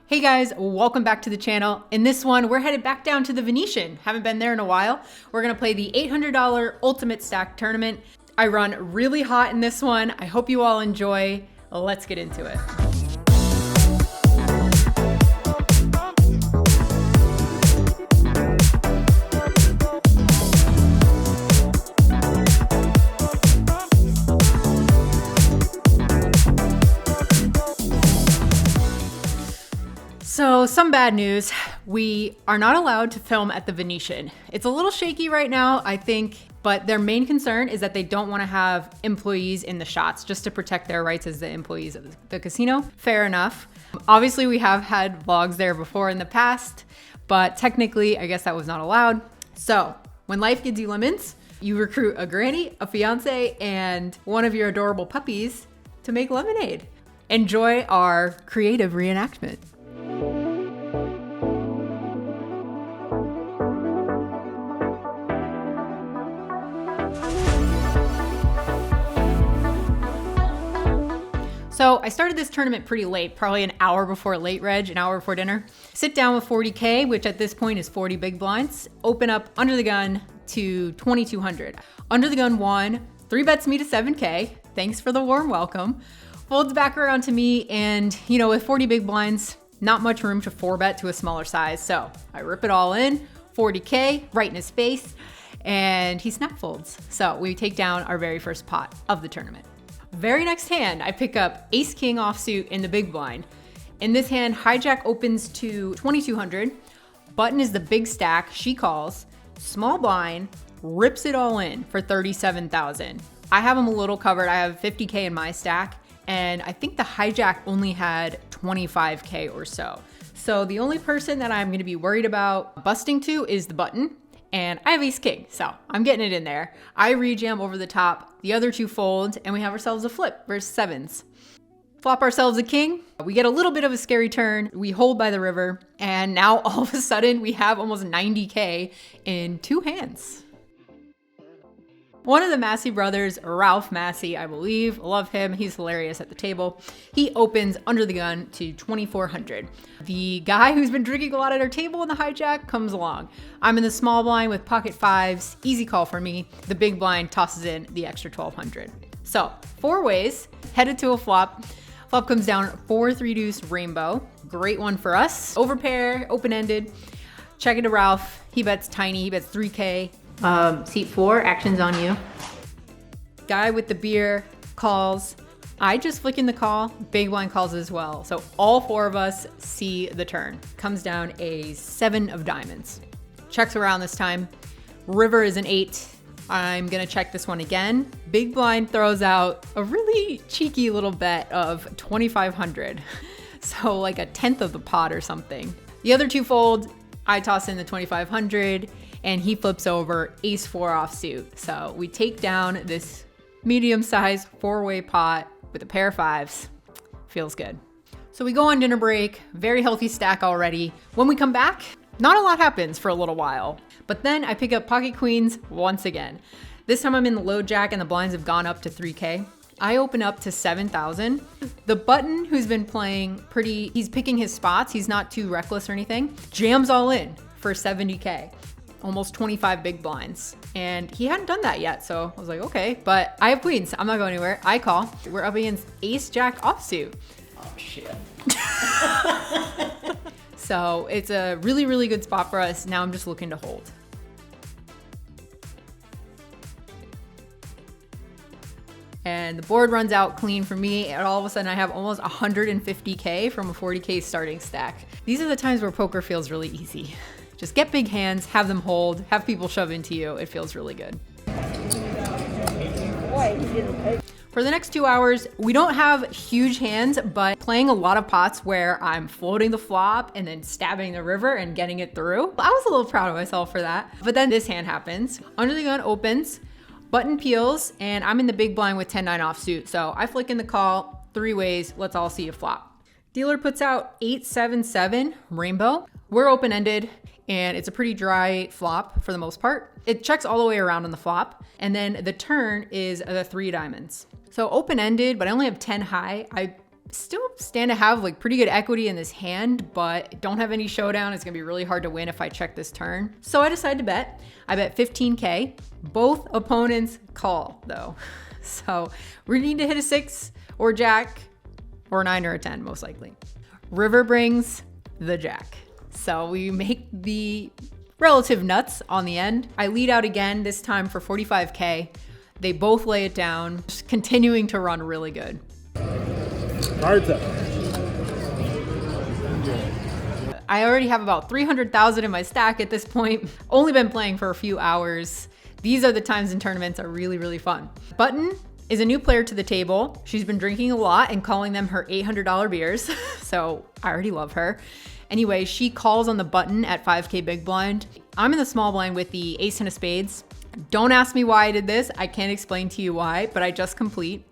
Hey guys, welcome back to the channel. In this one, we're headed back down to the Venetian. Haven't been there in a while. We're gonna play the $800 Ultimate Stack Tournament. I run really hot in this one. I hope you all enjoy. Let's get into it. So some bad news, we are not allowed to film at the Venetian. It's a little shaky right now, I think, but their main concern is that they don't want to have employees in the shots just to protect their rights as the employees of the casino. Fair enough. Obviously, we have had vlogs there before in the past, but technically, I guess that was not allowed. So when life gives you lemons, you recruit a granny, a fiance, and one of your adorable puppies to make lemonade. Enjoy our creative reenactment. So I started this tournament pretty late, probably an hour before late reg, an hour before dinner. Sit down with 40K, which at this point is 40 big blinds. Open up under the gun to 2,200. Under the gun won, 3 bets me to 7K. Thanks for the warm welcome. Folds back around to me, and you know, with 40 big blinds, not much room to 4-bet to a smaller size. So I rip it all in, 40K right in his face, and he snap folds. So we take down our very first pot of the tournament. Very next hand, I pick up ace king offsuit in the big blind. In this hand, hijack opens to 2,200. Button is the big stack, she calls. Small blind, rips it all in for 37,000. I have him a little covered. I have 50K in my stack, and I think the hijack only had 25K or so. So the only person that I'm gonna be worried about busting to is the button. And I have ace king, so I'm getting it in there. I rejam over the top, the other two fold, and we have ourselves a flip versus sevens. Flop ourselves a king. We get a little bit of a scary turn. We hold by the river, and now all of a sudden we have almost 90K in 2 hands. One of the Massey brothers, Ralph Massey, I believe, love him. He's hilarious at the table. He opens under the gun to 2,400. The guy who's been drinking a lot at our table in the hijack comes along. I'm in the small blind with pocket fives, easy call for me. The big blind tosses in the extra 1,200. So 4 ways, headed to a flop. Flop comes down 4-3 deuce rainbow. Great one for us. Overpair, open-ended. Check it to Ralph. He bets tiny, he bets 3K. Seat 4, action's on you. Guy with the beer calls. I just flick in the call, big blind calls as well. So all 4 of us see the turn. Comes down a 7 of diamonds. Checks around this time. River is an 8. I'm gonna check this one again. Big blind throws out a really cheeky little bet of 2,500. So like a 10th of the pot or something. The other 2 fold, I toss in the 2,500. And he flips over ace 4 offsuit. So we take down this medium-sized 4-way pot with a pair of 5s. Feels good. So we go on dinner break, very healthy stack already. When we come back, not a lot happens for a little while. But then I pick up pocket queens once again. This time I'm in the low jack and the blinds have gone up to 3K. I open up to 7,000. The button who's been playing he's picking his spots. He's not too reckless or anything. Jams all in for 70K. Almost 25 big blinds. And he hadn't done that yet, so I was like, okay, but I have queens. I'm not going anywhere. I call. We're up against ace jack offsuit. Oh, shit. So it's a really, really good spot for us. Now I'm just looking to hold. And the board runs out clean for me, and all of a sudden I have almost 150K from a 40K starting stack. These are the times where poker feels really easy. Just get big hands, have them hold, have people shove into you. It feels really good. For the next 2 hours, we don't have huge hands, but playing a lot of pots where I'm floating the flop and then stabbing the river and getting it through. I was a little proud of myself for that. But then this hand happens. Under the gun opens, button peels, and I'm in the big blind with 10-9 offsuit. So I flick in the call, 3 ways, let's all see a flop. Dealer puts out 8-7-7 rainbow. We're open-ended. And it's a pretty dry flop for the most part. It checks all the way around on the flop. And then the turn is the 3 diamonds. So open-ended, but I only have 10 high. I still stand to have like pretty good equity in this hand, but don't have any showdown. It's gonna be really hard to win if I check this turn. So I decided to bet. I bet 15K. Both opponents call though. So we need to hit a 6 or jack or 9 or a 10 most likely. River brings the jack. So we make the relative nuts on the end. I lead out again, this time for 45K. They both lay it down, just continuing to run really good. Cards up. I already have about 300,000 in my stack at this point. Only been playing for a few hours. These are the times in tournaments are really, really fun. Button is a new player to the table. She's been drinking a lot and calling them her $800 beers. So I already love her. Anyway, she calls on the button at 5K big blind. I'm in the small blind with the ace ten of spades. Don't ask me why I did this. I can't explain to you why, but I just complete.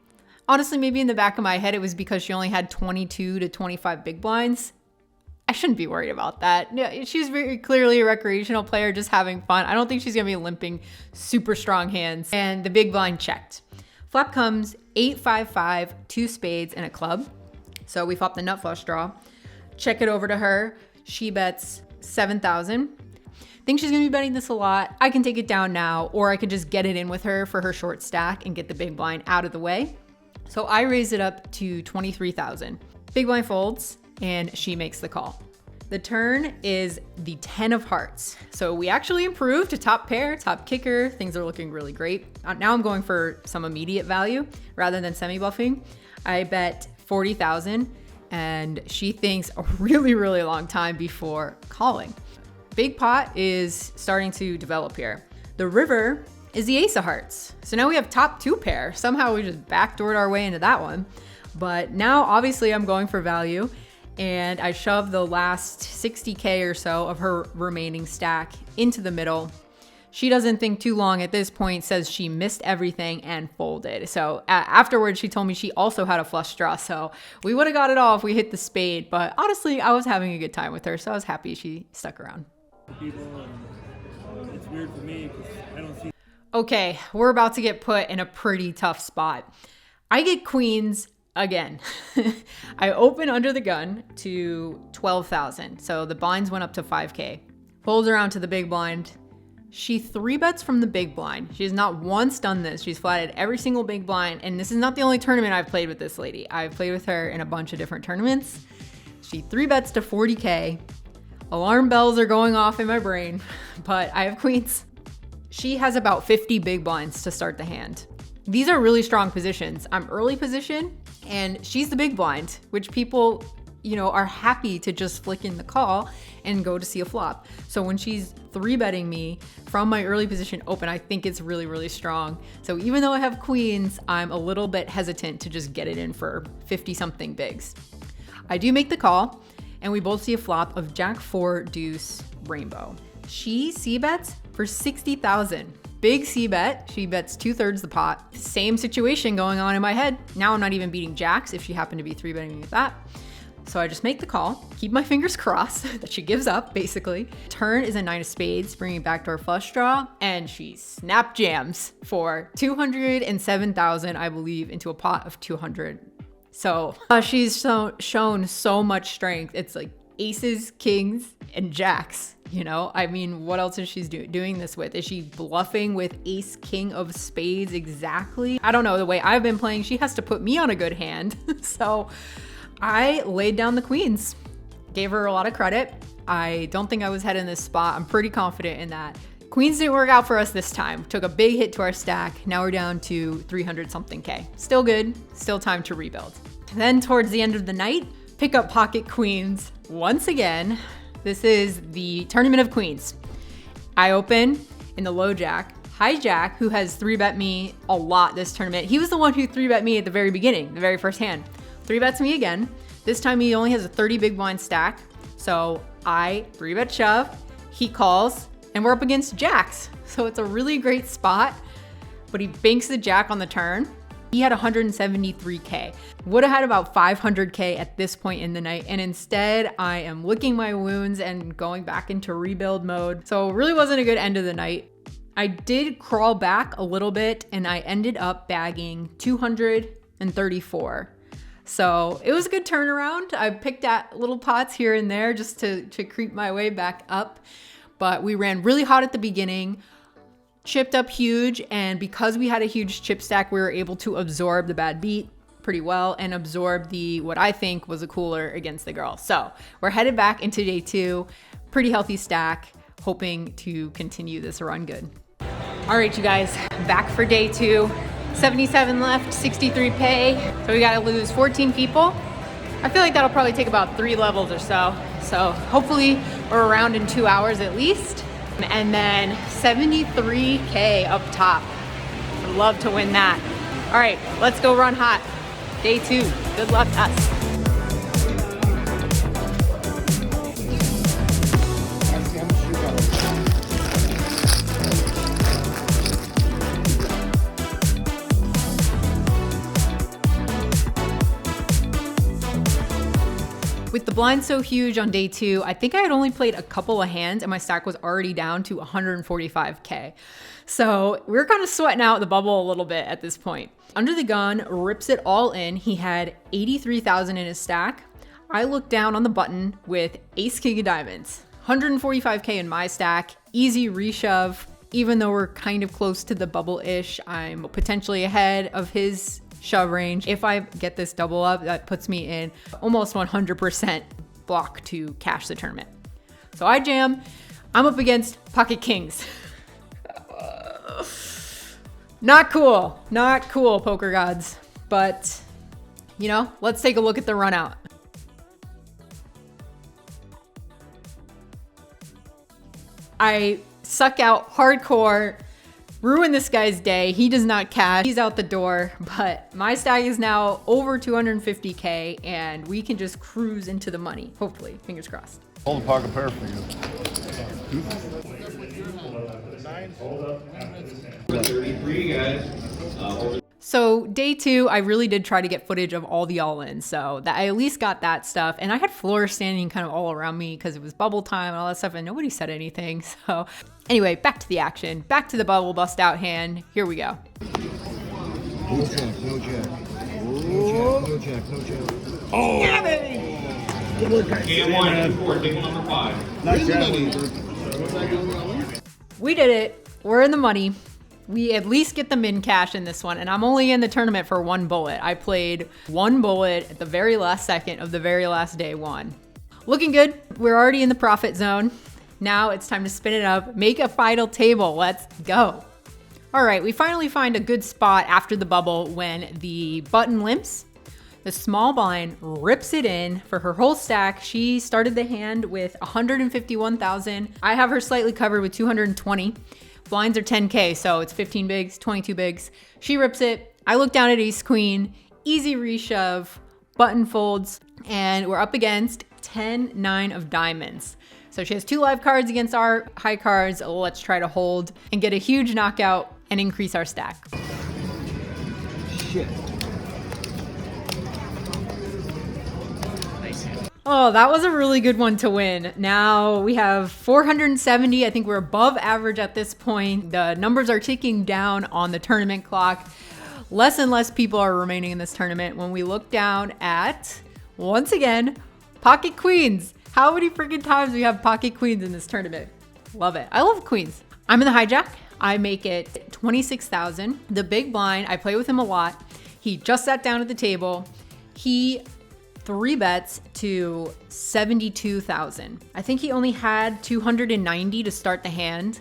Honestly, maybe in the back of my head, it was because she only had 22 to 25 big blinds. I shouldn't be worried about that. Yeah, she's very clearly a recreational player, just having fun. I don't think she's gonna be limping super strong hands. And the big blind checked. Flop comes 8, 5, 5, 2 spades and a club. So we flop the nut flush draw. Check it over to her. She bets 7,000. Think she's gonna be betting this a lot. I can take it down now, or I can just get it in with her for her short stack and get the big blind out of the way. So I raise it up to 23,000. Big blind folds and she makes the call. The turn is the 10 of hearts. So we actually improved to top pair, top kicker. Things are looking really great. Now I'm going for some immediate value rather than semi-bluffing. I bet 40,000 and she thinks a really, really long time before calling. Big pot is starting to develop here. The river is the ace of hearts. So now we have top 2 pair. Somehow we just backdoored our way into that one. But now obviously I'm going for value and I shove the last 60K or so of her remaining stack into the middle. She doesn't think too long at this point, says she missed everything and folded. So afterwards, she told me she also had a flush draw. So we would have got it all if we hit the spade. But honestly, I was having a good time with her. So I was happy she stuck around. It's weird for me because I don't see. Okay, we're about to get put in a pretty tough spot. I get queens again. I open under the gun to 12,000. So the blinds went up to 5K. Folds around to the big blind. She 3-bets from the big blind. She has not once done this. She's flatted every single big blind. And this is not the only tournament I've played with this lady. I've played with her in a bunch of different tournaments. She 3-bets to 40K. Alarm bells are going off in my brain, but I have queens. She has about 50 big blinds to start the hand. These are really strong positions. I'm early position and she's the big blind, which people, are happy to just flick in the call and go to see a flop. So when she's 3-betting me from my early position open, I think it's really, really strong. So even though I have queens, I'm a little bit hesitant to just get it in for 50 something bigs. I do make the call and we both see a flop of jack 4 deuce rainbow. She c-bets for 60,000. Big c-bet. She bets 2/3 the pot. Same situation going on in my head. Now I'm not even beating jacks if she happened to be 3-betting me with that. So I just make the call, keep my fingers crossed that she gives up, basically. Turn is a 9 of spades, bringing back to our flush draw, and she snap jams for 207,000, I believe, into a pot of 200. So she's shown so much strength. It's like aces, kings, and jacks. I mean, what else is she doing this with? Is she bluffing with ace, king of spades exactly? I don't know. The way I've been playing, she has to put me on a good hand. So I laid down the queens, gave her a lot of credit. I don't think I was heading this spot. I'm pretty confident in that. Queens didn't work out for us this time. Took a big hit to our stack. Now we're down to 300 something K. Still good, still time to rebuild. Then towards the end of the night, pick up pocket queens once again. This is the tournament of queens. I open in the low jack. High jack, who has 3-bet me a lot this tournament. He was the one who 3-bet me at the very beginning, the very first hand. 3-bets me again. This time he only has a 30 big blind stack. So I 3-bet shove, he calls, and we're up against jacks. So it's a really great spot, but he banks the jack on the turn. He had 173K. Would have had about 500K at this point in the night. And instead I am licking my wounds and going back into rebuild mode. So it really wasn't a good end of the night. I did crawl back a little bit and I ended up bagging 234. So it was a good turnaround. I picked at little pots here and there just to creep my way back up. But we ran really hot at the beginning, chipped up huge, and because we had a huge chip stack, we were able to absorb the bad beat pretty well and absorb the what I think was a cooler against the girl. So we're headed back into day 2, pretty healthy stack, hoping to continue this run good. All right, you guys, back for day 2. 77 left, 63 pay. So we gotta lose 14 people. I feel like that'll probably take about 3 levels or so. So hopefully we're around in 2 hours at least. And then 73K up top. Would love to win that. All right, let's go run hot. Day 2, good luck to us. With the blind so huge on day 2, I think I had only played a couple of hands and my stack was already down to 145K. So we were kind of sweating out the bubble a little bit at this point. Under the gun rips it all in. He had 83,000 in his stack. I looked down on the button with ace king of diamonds, 145K in my stack, easy reshove. Even though we're kind of close to the bubble-ish, I'm potentially ahead of his shove range. If I get this double up, that puts me in almost 100% block to cash the tournament. So I jam. I'm up against pocket kings. Not cool, poker gods. But, you know, let's take a look at the run out. I suck out hardcore, ruin this guy's day. He does not cash. He's out the door, but my stack is now over 250K and we can just cruise into the money. Hopefully, fingers crossed. Hold the pocket pair for you. So day 2, I really did try to get footage of all the all-ins, so that I at least got that stuff. And I had floor standing kind of all around me because it was bubble time and all that stuff, and nobody said anything. So anyway, back to the action, back to the bubble bust out hand. Here we go. No jack, no jack. No jack, no jack. Oh! Yeah, baby! Game 1, 4, table number 5. Not jabbing. We did it. We're in the money. We at least get the min cash in this one, and I'm only in the tournament for 1 bullet. I played 1 bullet at the very last second of the very last day 1. Looking good. We're already in the profit zone. Now it's time to spin it up, make a final table. Let's go. All right, we finally find a good spot after the bubble when the button limps. The small blind rips it in for her whole stack. She started the hand with 151,000. I have her slightly covered with 220. Blinds are 10K, so it's 15 bigs, 22 bigs. She rips it. I look down at ace queen, easy reshove, button folds, and we're up against 10-9 of diamonds. So she has 2 live cards against our high cards. Let's try to hold and get a huge knockout and increase our stack. Shit. Oh, that was a really good one to win. Now we have 470. I think we're above average at this point. The numbers are ticking down on the tournament clock. Less and less people are remaining in this tournament. When we look down at, once again, pocket queens. How many freaking times we have pocket queens in this tournament? Love it. I love queens. I'm in the hijack. I make it 26,000. The big blind, I play with him a lot. He just sat down at the table. He 3 bets to 72,000. I think he only had 290 to start the hand,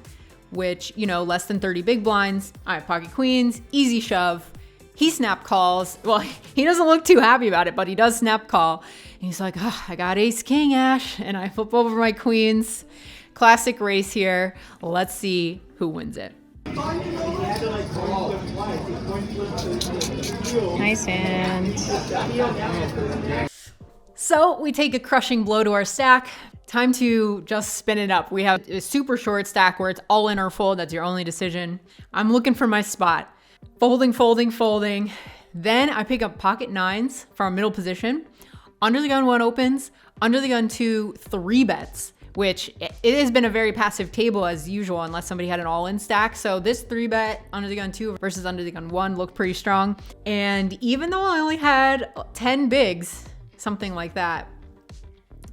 which, you know, less than 30 big blinds. I have pocket queens, easy shove. He snap calls. Well, he doesn't look too happy about it, but he does snap call. And he's like, oh, I got ace king, Ash. And I flip over my queens. Classic race here. Let's see who wins it. Nice hand. So we take a crushing blow to our stack. Time to just spin it up. We have a super short stack where it's all in or fold. That's your only decision. I'm looking for my spot. Folding, folding, folding. Then I pick up pocket 9s from middle position. Under the gun 1 opens. Under the gun 2, 3 bets which it has been a very passive table as usual, unless somebody had an all-in stack. So this 3-bet under the gun 2 versus under the gun 1 looked pretty strong. And even though I only had 10 bigs, something like that,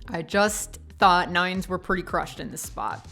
I just thought 9s were pretty crushed in this spot.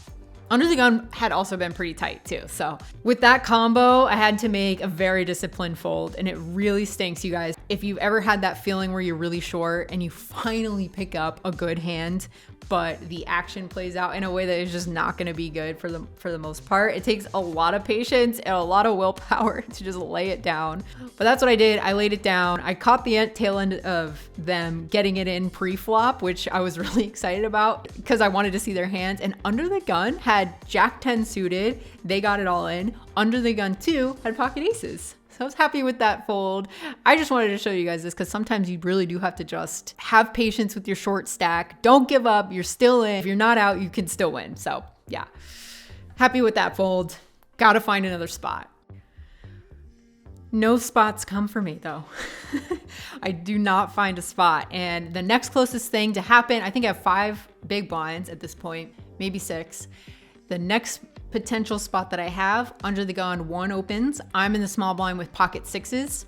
Under the gun had also been pretty tight too. So with that combo, I had to make a very disciplined fold, and it really stinks, you guys. If you've ever had that feeling where you're really short and you finally pick up a good hand, but the action plays out in a way that is just not going to be good for the most part. It takes a lot of patience and a lot of willpower to just lay it down. But that's what I did. I laid it down. I caught the tail end of them getting it in pre-flop, which I was really excited about because I wanted to see their hands. And under the gun had Jack 10 suited. They got it all in. Under the gun 2 had pocket aces. So I was happy with that fold. I just wanted to show you guys this because sometimes you really do have to just have patience with your short stack. Don't give up. You're still in. If you're not out, you can still win. So yeah, happy with that fold. Got to find another spot. No spots come for me though. I do not find a spot. And the next closest thing to happen, I think I have 5 big blinds at this point, maybe 6. The next potential spot that I have, under the gun 1 opens. I'm in the small blind with pocket 6s,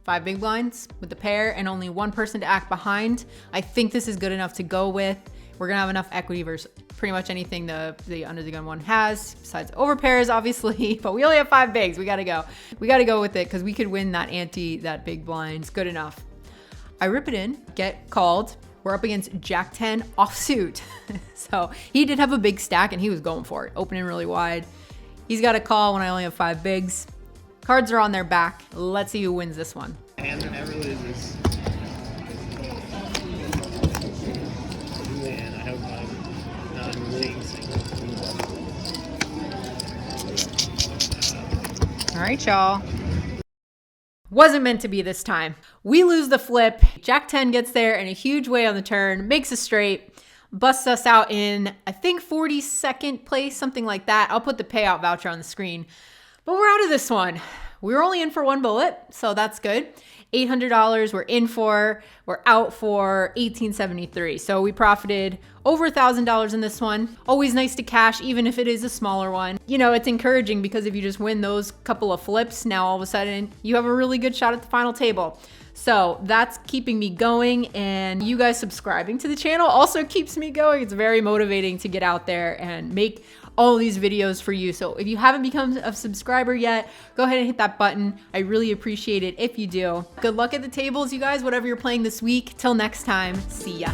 5 big blinds with the pair, and only 1 person to act behind. I think this is good enough to go with. We're gonna have enough equity versus pretty much anything the under the gun 1 has, besides over pairs, obviously, but we only have 5 bigs. We gotta go. We gotta go with it because we could win that ante, that big blinds. Good enough. I rip it in, get called. We're up against Jack 10 offsuit. So he did have a big stack and he was going for it, opening really wide. He's got a call when I only have 5 bigs. Cards are on their back. Let's see who wins this one. Hand never loses. Man, I hope I'm not winning single. All right, y'all. Wasn't meant to be this time. We lose the flip. Jack 10 gets there in a huge way on the turn, makes a straight, busts us out in, I think, 42nd place, something like that. I'll put the payout voucher on the screen. But we're out of this one. We were only in for 1 bullet, so that's good. $800 we're in for, we're out for $1,873. So we profited over $1,000 in this one. Always nice to cash, even if it is a smaller one. You know, it's encouraging because if you just win those couple of flips, now all of a sudden you have a really good shot at the final table. So that's keeping me going, and you guys subscribing to the channel also keeps me going. It's very motivating to get out there and make all these videos for you. So if you haven't become a subscriber yet, go ahead and hit that button. I really appreciate it if you do. Good luck at the tables, you guys, whatever you're playing this week. Till next time, see ya.